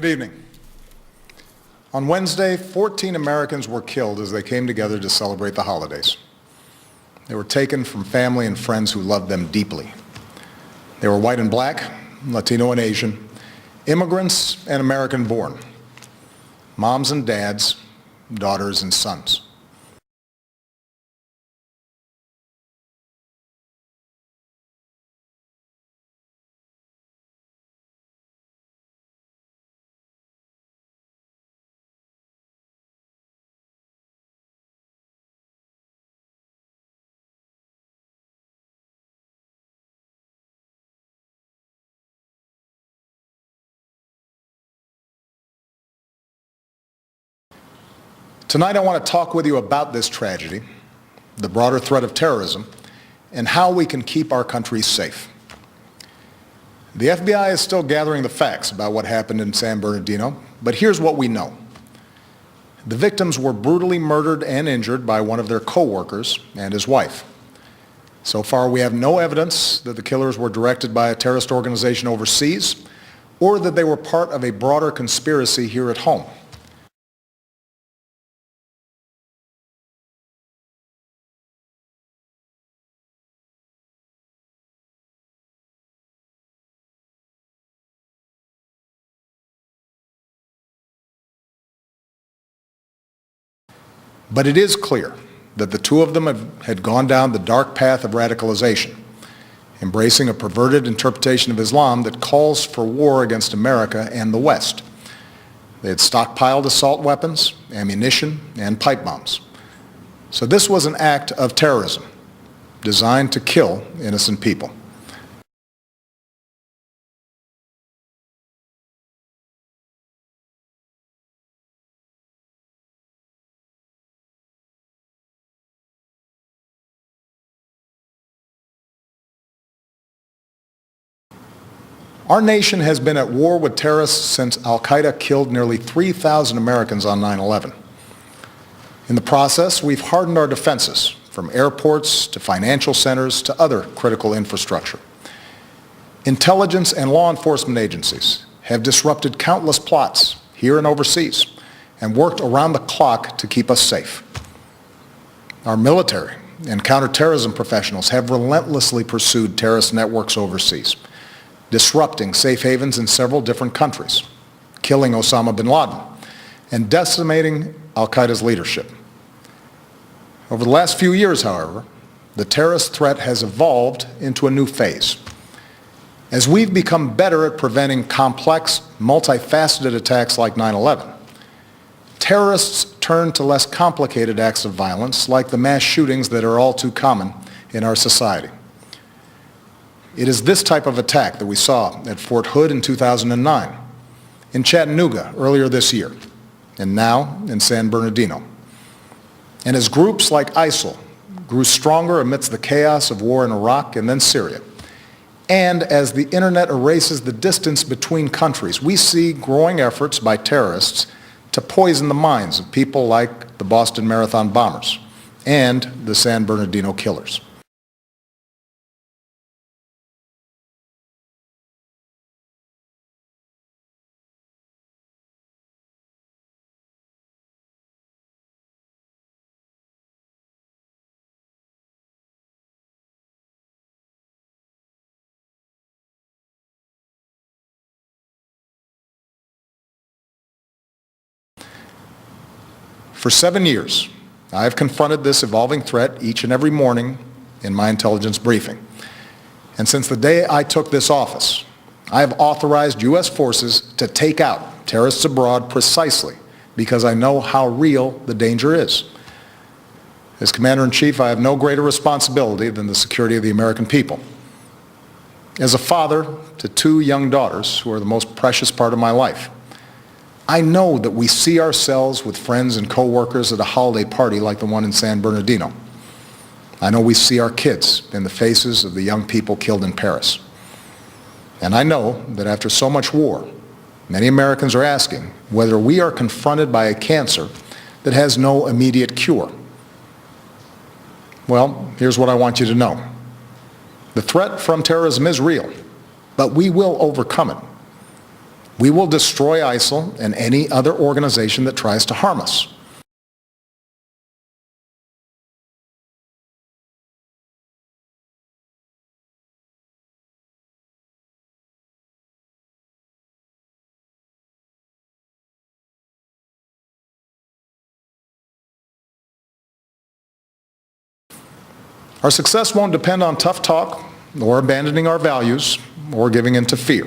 Good evening. On Wednesday, 14 Americans were killed as they came together to celebrate the holidays. They were taken from family and friends who loved them deeply. They were white and black, Latino and Asian, immigrants and American-born, moms and dads, daughters and sons. Tonight I want to talk with you about this tragedy, the broader threat of terrorism, and how we can keep our country safe. The FBI is still gathering the facts about what happened in San Bernardino, but here's what we know. The victims were brutally murdered and injured by one of their co-workers and his wife. So far, we have no evidence that the killers were directed by a terrorist organization overseas or that they were part of a broader conspiracy here at home. But it is clear that the two of them had gone down the dark path of radicalization, embracing a perverted interpretation of Islam that calls for war against America and the West. They had stockpiled assault weapons, ammunition, and pipe bombs. So this was an act of terrorism designed to kill innocent people. Our nation has been at war with terrorists since al-Qaeda killed nearly 3,000 Americans on 9/11. In the process, we've hardened our defenses, from airports to financial centers to other critical infrastructure. Intelligence and law enforcement agencies have disrupted countless plots here and overseas and worked around the clock to keep us safe. Our military and counterterrorism professionals have relentlessly pursued terrorist networks overseas, disrupting safe havens in several different countries, killing Osama bin Laden, and decimating al-Qaeda's leadership. Over the last few years, however, the terrorist threat has evolved into a new phase. As we've become better at preventing complex, multifaceted attacks like 9/11, terrorists turn to less complicated acts of violence like the mass shootings that are all too common in our society. It is this type of attack that we saw at Fort Hood in 2009, in Chattanooga earlier this year, and now in San Bernardino. And as groups like ISIL grew stronger amidst the chaos of war in Iraq and then Syria, and as the internet erases the distance between countries, we see growing efforts by terrorists to poison the minds of people like the Boston Marathon bombers and the San Bernardino killers. For 7 years, I have confronted this evolving threat each and every morning in my intelligence briefing. And since the day I took this office, I have authorized U.S. forces to take out terrorists abroad precisely because I know how real the danger is. As Commander-in-Chief, I have no greater responsibility than the security of the American people. As a father to 2 young daughters who are the most precious part of my life, I know that we see ourselves with friends and co-workers at a holiday party like the one in San Bernardino. I know we see our kids in the faces of the young people killed in Paris. And I know that after so much war, many Americans are asking whether we are confronted by a cancer that has no immediate cure. Well, here's what I want you to know. The threat from terrorism is real, but we will overcome it. We will destroy ISIL and any other organization that tries to harm us. Our success won't depend on tough talk, or abandoning our values, or giving in to fear.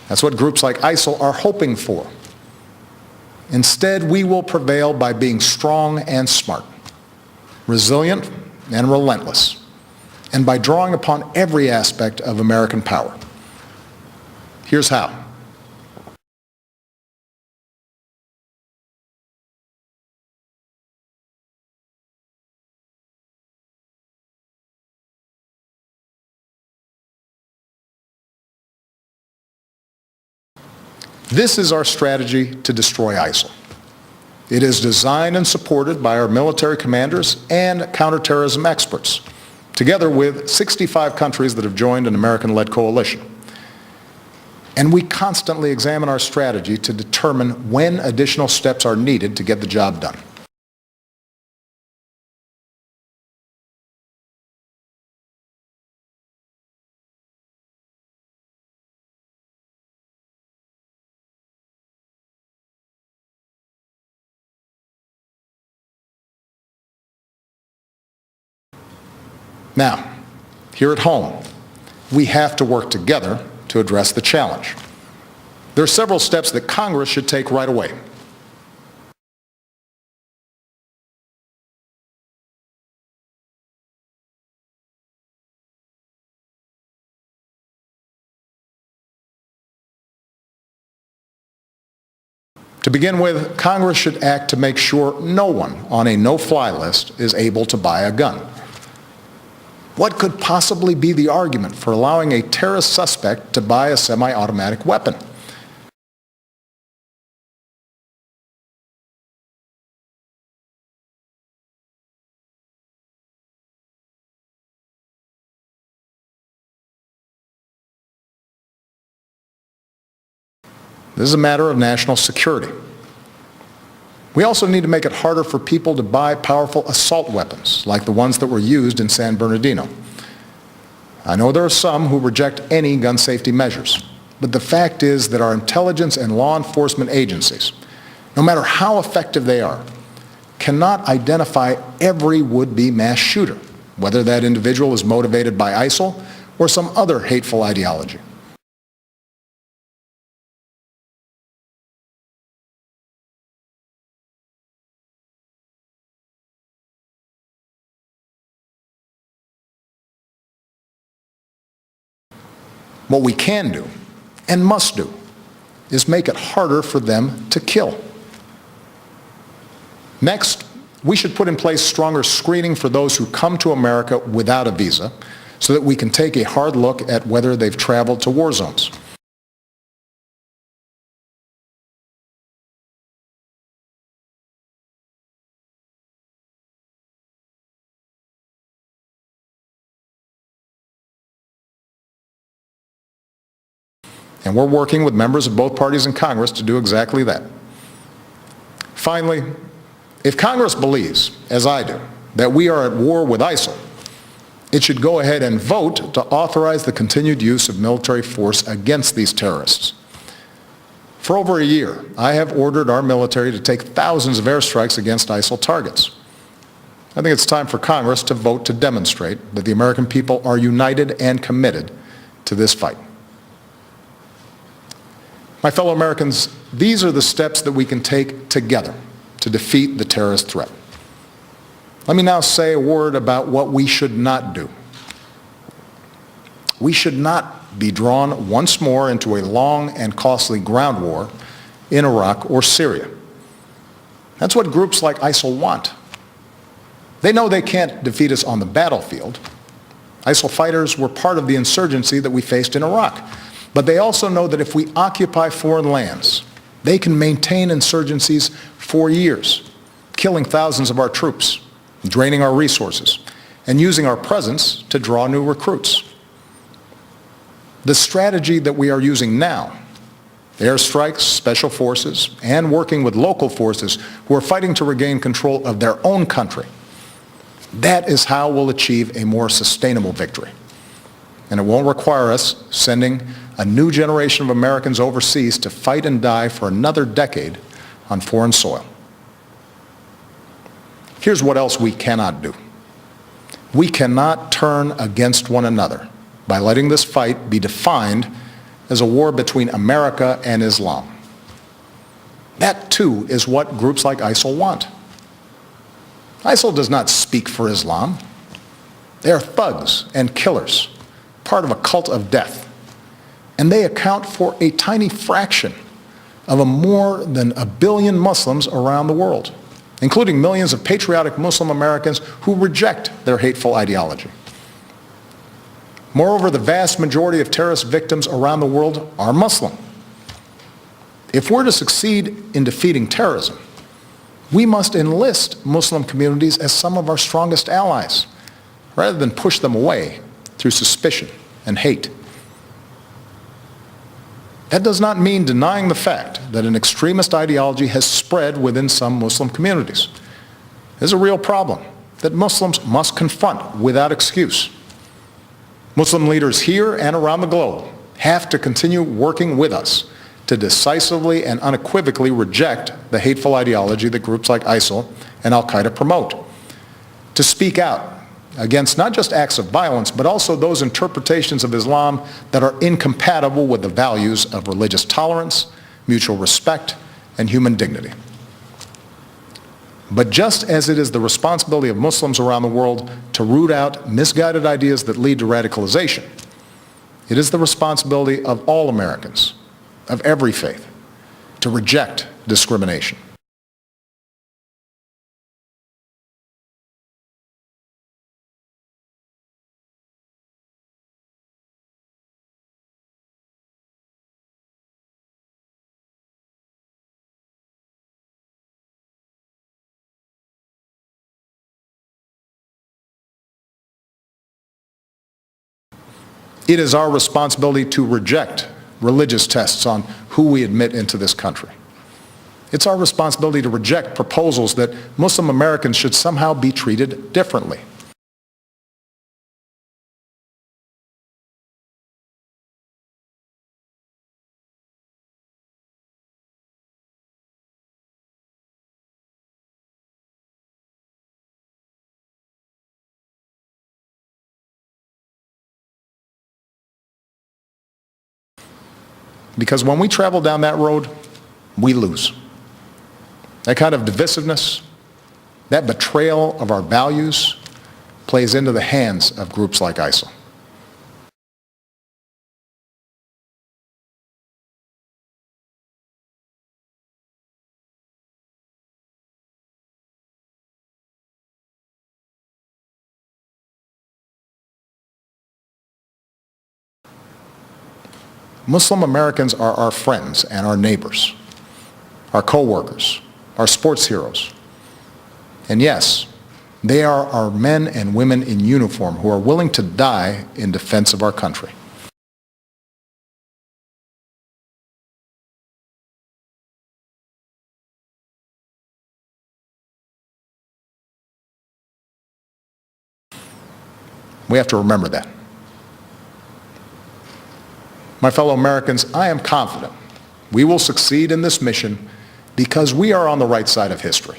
That's what groups like ISIL are hoping for. Instead, we will prevail by being strong and smart, resilient and relentless, and by drawing upon every aspect of American power. Here's how. This is our strategy to destroy ISIL. It is designed and supported by our military commanders and counterterrorism experts, together with 65 countries that have joined an American-led coalition. And we constantly examine our strategy to determine when additional steps are needed to get the job done. Now, here at home, we have to work together to address the challenge. There are several steps that Congress should take right away. To begin with, Congress should act to make sure no one on a no-fly list is able to buy a gun. What could possibly be the argument for allowing a terrorist suspect to buy a semi-automatic weapon? This is a matter of national security. We also need to make it harder for people to buy powerful assault weapons, like the ones that were used in San Bernardino. I know there are some who reject any gun safety measures, but the fact is that our intelligence and law enforcement agencies, no matter how effective they are, cannot identify every would-be mass shooter, whether that individual is motivated by ISIL or some other hateful ideology. What we can do, and must do, is make it harder for them to kill. Next, we should put in place stronger screening for those who come to America without a visa, so that we can take a hard look at whether they've traveled to war zones. And we're working with members of both parties in Congress to do exactly that. Finally, if Congress believes, as I do, that we are at war with ISIL, it should go ahead and vote to authorize the continued use of military force against these terrorists. For over a year, I have ordered our military to take thousands of airstrikes against ISIL targets. I think it's time for Congress to vote to demonstrate that the American people are united and committed to this fight. My fellow Americans, these are the steps that we can take together to defeat the terrorist threat. Let me now say a word about what we should not do. We should not be drawn once more into a long and costly ground war in Iraq or Syria. That's what groups like ISIL want. They know they can't defeat us on the battlefield. ISIL fighters were part of the insurgency that we faced in Iraq. But they also know that if we occupy foreign lands, They can maintain insurgencies for years, killing thousands of our troops, draining our resources, and using our presence to draw new recruits. The strategy that we are using now, airstrikes, special forces, and working with local forces who are fighting to regain control of their own country, that is how we'll achieve a more sustainable victory. And it won't require us sending a new generation of Americans overseas to fight and die for another decade on foreign soil. Here's what else we cannot do. We cannot turn against one another by letting this fight be defined as a war between America and Islam. That, too, is what groups like ISIL want. ISIL does not speak for Islam. They are thugs and killers, part of a cult of death. And they account for a tiny fraction of more than 1 billion Muslims around the world, including millions of patriotic Muslim Americans who reject their hateful ideology. Moreover, the vast majority of terrorist victims around the world are Muslim. If we're to succeed in defeating terrorism, we must enlist Muslim communities as some of our strongest allies, rather than push them away through suspicion and hate. That does not mean denying the fact that an extremist ideology has spread within some Muslim communities. It is a real problem that Muslims must confront without excuse. Muslim leaders here and around the globe have to continue working with us to decisively and unequivocally reject the hateful ideology that groups like ISIL and al-Qaeda promote, to speak out against not just acts of violence, but also those interpretations of Islam that are incompatible with the values of religious tolerance, mutual respect, and human dignity. But just as it is the responsibility of Muslims around the world to root out misguided ideas that lead to radicalization, it is the responsibility of all Americans, of every faith, to reject discrimination. It is our responsibility to reject religious tests on who we admit into this country. It's our responsibility to reject proposals that Muslim Americans should somehow be treated differently. Because when we travel down that road, we lose. That kind of divisiveness, that betrayal of our values, plays into the hands of groups like ISIL. Muslim Americans are our friends and our neighbors, our co-workers, our sports heroes. And yes, they are our men and women in uniform who are willing to die in defense of our country. We have to remember that. My fellow Americans, I am confident we will succeed in this mission because we are on the right side of history.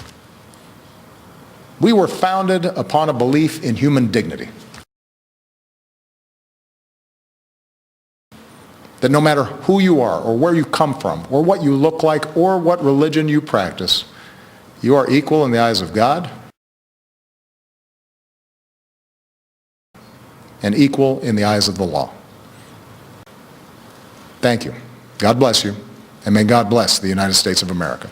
We were founded upon a belief in human dignity. That no matter who you are or where you come from or what you look like or what religion you practice, you are equal in the eyes of God and equal in the eyes of the law. Thank you. God bless you, and may God bless the United States of America.